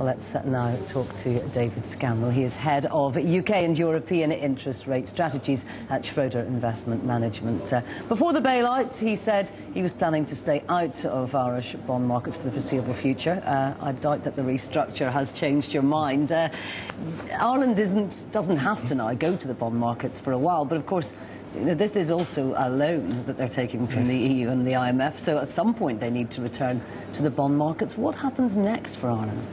Well, let's now talk to David Scammell. He is head of UK and European interest rate strategies at Schroder Investment Management. Before the bailout, he said he was planning to stay out of Irish bond markets for the foreseeable future. I doubt that the restructure has changed your mind. Ireland doesn't have to now go to the bond markets for a while, but of course, this is also a loan that they're taking from the EU and the IMF, so at some point they need to return to the bond markets. What happens next for Ireland?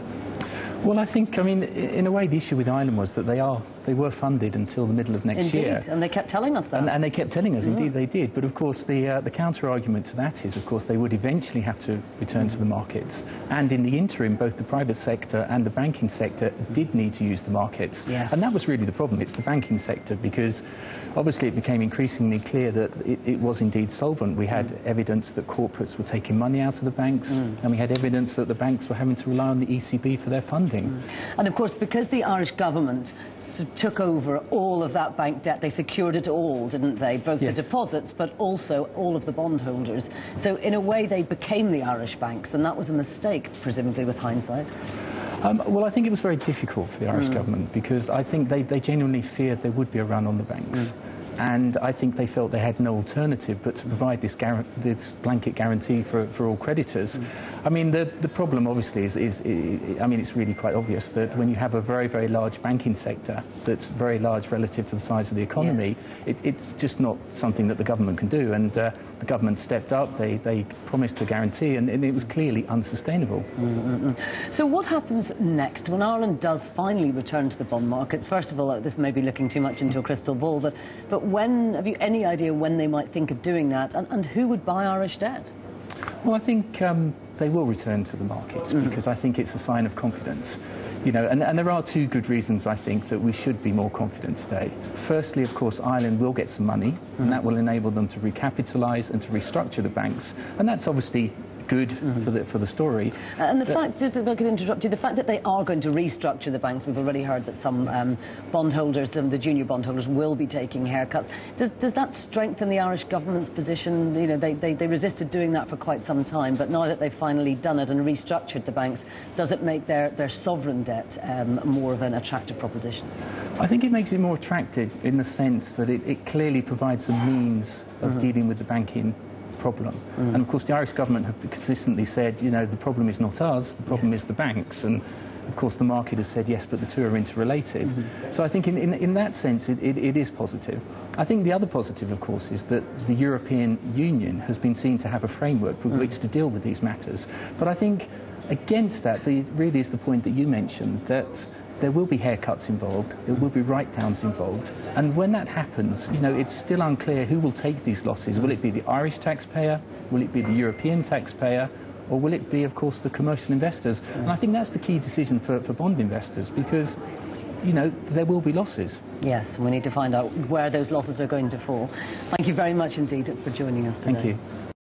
Well, I think, in a way, the issue with Ireland was that they were funded until the middle of next year. Indeed, and they kept telling us that. And they kept telling us, indeed they did. But of course, the counter-argument to that is, of course, they would eventually have to return to the markets. And in the interim, both the private sector and the banking sector did need to use the markets. Yes. And that was really the problem. It's the banking sector, because obviously it became increasingly clear that it was indeed solvent. We had evidence that corporates were taking money out of the banks, and we had evidence that the banks were having to rely on the ECB for their funding. And of course, because the Irish government took over all of that bank debt, they secured it all, didn't they? Both the deposits, but also all of the bondholders. So in a way, they became the Irish banks, and that was a mistake, presumably, with hindsight. Well, I think it was very difficult for the Irish government, because I think they genuinely feared there would be a run on the banks. And I think they felt they had no alternative but to provide this blanket guarantee for all creditors. I mean, the problem obviously is it's really quite obvious that when you have a very, very large banking sector that's very large relative to the size of the economy, it's just not something that the government can do. And the government stepped up, they promised a guarantee, and it was clearly unsustainable. So what happens next when Ireland does finally return to the bond markets? First of all, this may be looking too much into a crystal ball, but have you any idea when they might think of doing that, and who would buy Irish debt? Well, I think they will return to the markets, because I think it's a sign of confidence. You know, and there are two good reasons, I think, that we should be more confident today. Firstly, of course, Ireland will get some money, and that will enable them to recapitalise and to restructure the banks, and that's obviously good for the story. And the fact, just if I could interrupt you, the fact that they are going to restructure the banks, we've already heard that some bondholders, the junior bondholders, will be taking haircuts. Does that strengthen the Irish government's position? You know, they resisted doing that for quite some time, but now that they've finally done it and restructured the banks, does it make their sovereign debt more of an attractive proposition? I think it makes it more attractive in the sense that it clearly provides a means of dealing with the banking problem. And of course the Irish government have consistently said, you know, the problem is not us, the problem is the banks, and of course the market has said yes, but the two are interrelated. So I think in that sense it is positive. I think the other positive, of course, is that the European Union has been seen to have a framework with which to deal with these matters. But I think against that really is the point that you mentioned, that there will be haircuts involved, there will be write-downs involved, and when that happens, you know, it's still unclear who will take these losses. Will it be the Irish taxpayer? Will it be the European taxpayer? Or will it be, of course, the commercial investors? And I think that's the key decision for bond investors, because, you know, there will be losses. Yes, we need to find out where those losses are going to fall. Thank you very much indeed for joining us today. Thank you.